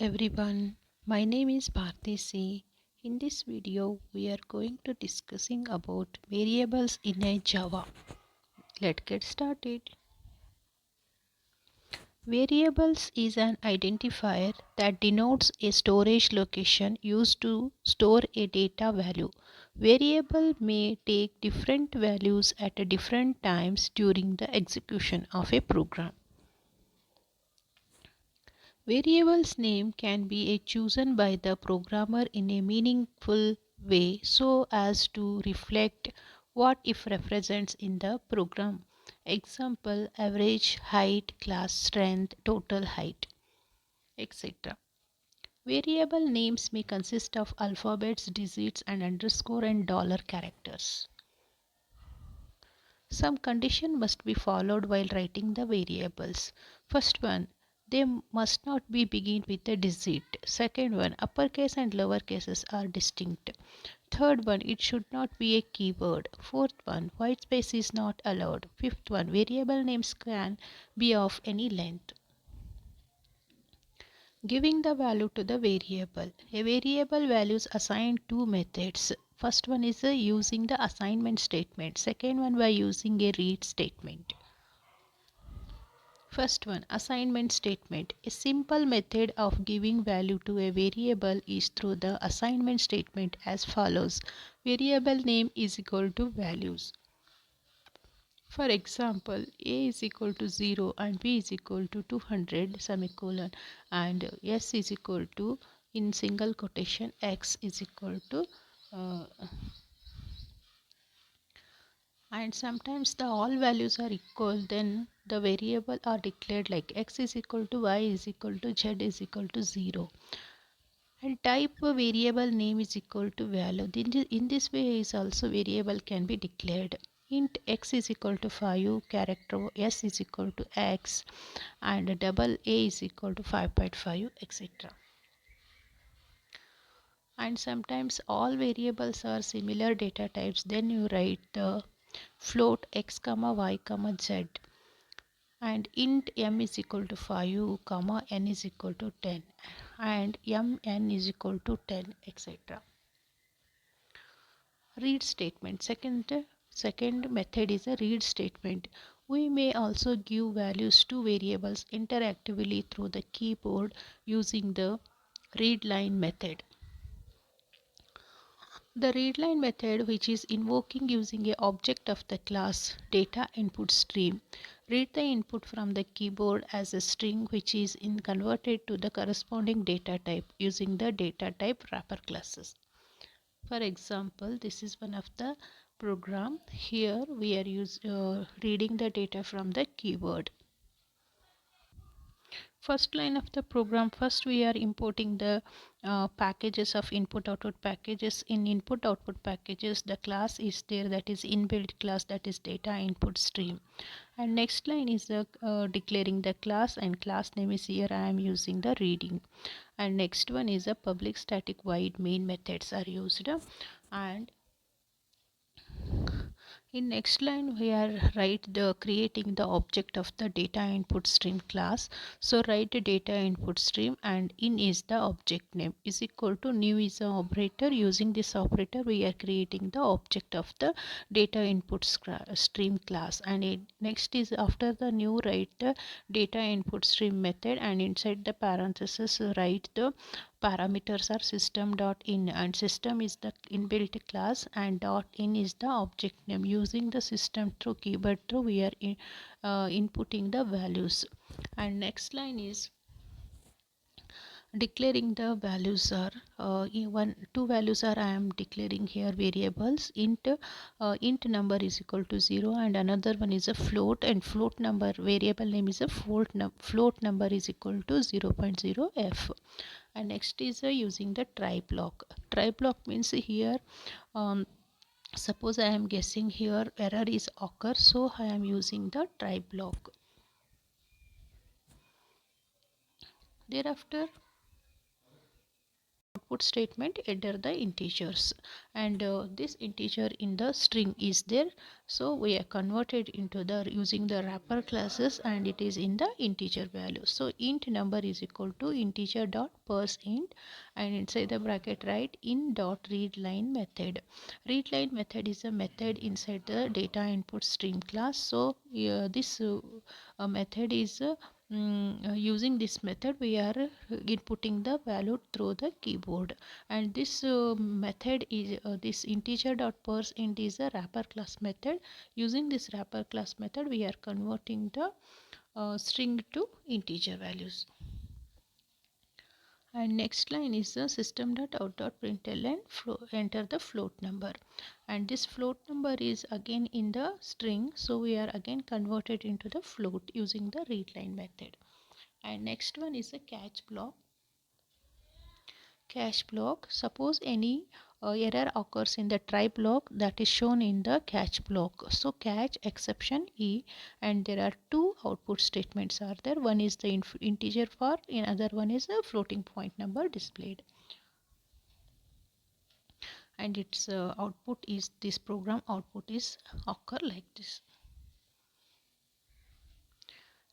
everyone, my name is Bharti C. In this video, we are going to discussing about variables in a Java. Let's get started. Variables is an identifier that denotes a storage location used to store a data value. Variable may take different values at different times during the execution of a program. Variable's name can be chosen by the programmer in a meaningful way so as to reflect what it represents in the program. Example: average height, class strength, total height, etc. Variable names may consist of alphabets, digits, and underscore and dollar characters. Some condition must be followed while writing the variables. First one, they must not be begin with a digit. Second one, uppercase and lower cases are distinct. Third one, it should not be a keyword. Fourth one, white space is not allowed. Fifth one, variable names can be of any length. Giving the value to the variable. A variable values assigned two methods. First one is using the assignment statement. Second one by using a read statement. First one, assignment statement. A simple method of giving value to a variable is through the assignment statement as follows. Variable name is equal to values. For example, a is equal to 0 and b is equal to 200 semicolon and s is equal to in single quotation x is equal to and sometimes the all values are equal, then the variable are declared like x is equal to y is equal to z is equal to 0 and type of variable name is equal to value. In this way is also variable can be declared. Int x is equal to 5, character s is equal to x and double a is equal to 5.5, etc. And sometimes all variables are similar data types, then you write the float x comma y comma z and int m is equal to 5 comma n is equal to 10 and mn is equal to 10, etc. Read statement. Second method is a read statement. We may also give values to variables interactively through the keyboard using the readline method. The readline method, which is invoking using a object of the class data input stream, read the input from the keyboard as a string which is converted to the corresponding data type using the data type wrapper classes. For example, this is one of the program. Here we are reading the data from the keyboard. First line of the program, first we are importing the packages of input output packages. In input output packages, the class is there, that is inbuilt class, that is data input stream. And next line is declaring the class, and class name is here I am using the reading. And next one is a public static void main methods are used. And in next line we are creating the object of the data input stream class. So write the data input stream and in is the object name is equal to new is the operator. Using this operator we are creating the object of the data input stream class. And next is after the new write the data input stream method and inside the parenthesis write the parameters are system.in and system is the inbuilt class and .in is the object name. Using the system through keyboard through we are inputting the values. And next line is declaring the values are two values are I am declaring here variables. Int number is equal to 0 and another one is a float, and float number variable name is a float number is equal to 0.0f. And next is using the try block. Try block means here suppose I am guessing here error is occur, so I am using the try block. Thereafter output statement enter the integers, and this integer in the string is there, so we are converted into the using the wrapper classes, and it is in the integer value. So int number is equal to integer dot parse int, and inside the bracket write in dot read line method. Read line method is a method inside the data input stream class. So this method is using this method we are inputting the value through the keyboard, and this method is this integer dot parse int is a wrapper class method. Using this wrapper class method we are converting the string to integer values. And next line is the system.out.println enter the float number, and this float number is again in the string, so we are again converted into the float using the readline method. And next one is a catch block. Catch block, suppose any error occurs in the try block, that is shown in the catch block. So catch exception e, and there are two output statements are there. One is the integer for, another one is a floating point number displayed, and its output is this program output is occur like this.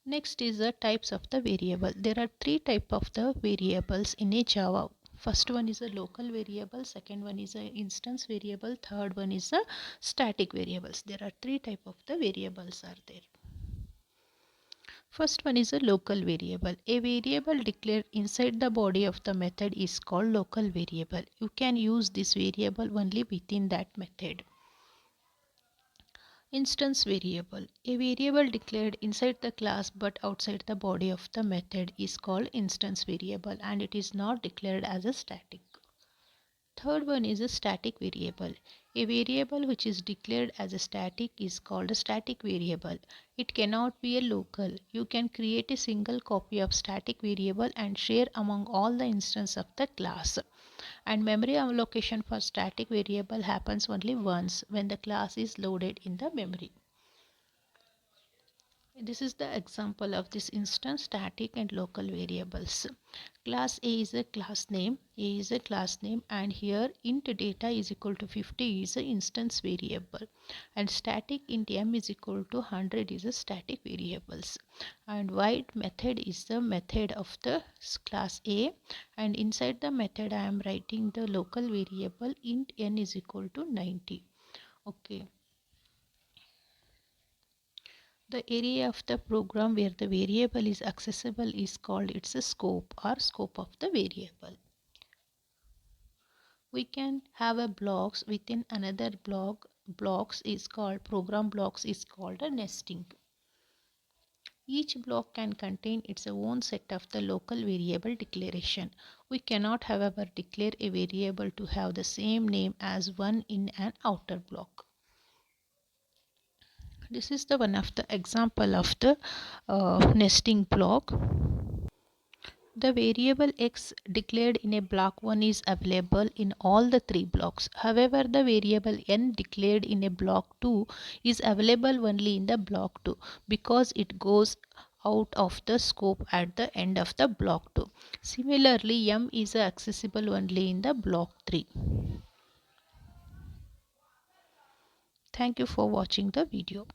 Next is the types of the variable. There are three types of the variables in a Java. First one is a local variable, second one is a instance variable, third one is a static variables. There are three types of the variables are there. First one is a local variable. A variable declared inside the body of the method is called local variable. You can use this variable only within that method. Instance variable. A variable declared inside the class but outside the body of the method is called instance variable, and it is not declared as a static. Third one is a static variable. A variable which is declared as a static is called a static variable. It cannot be a local. You can create a single copy of static variable and share among all the instances of the class. And memory allocation for static variable happens only once, when the class is loaded in the memory. This is the example of this instance static and local variables. Class A is a class name. A is a class name, and here int data is equal to 50 is a instance variable, and static int m is equal to 100 is a static variables, and void method is the method of the class A, and inside the method I am writing the local variable int n is equal to 90. Okay. The area of the program where the variable is accessible is called its a scope or scope of the variable. We can have a blocks within another block. Blocks is called program blocks is called a nesting. Each block can contain its own set of the local variable declaration. We cannot, however, declare a variable to have the same name as one in an outer block. This is the one of the example of the nesting block. The variable x declared in a block 1 is available in all the three blocks. However, the variable n declared in a block 2 is available only in the block 2 because it goes out of the scope at the end of the block 2. Similarly, m is accessible only in the block 3. Thank you for watching the video.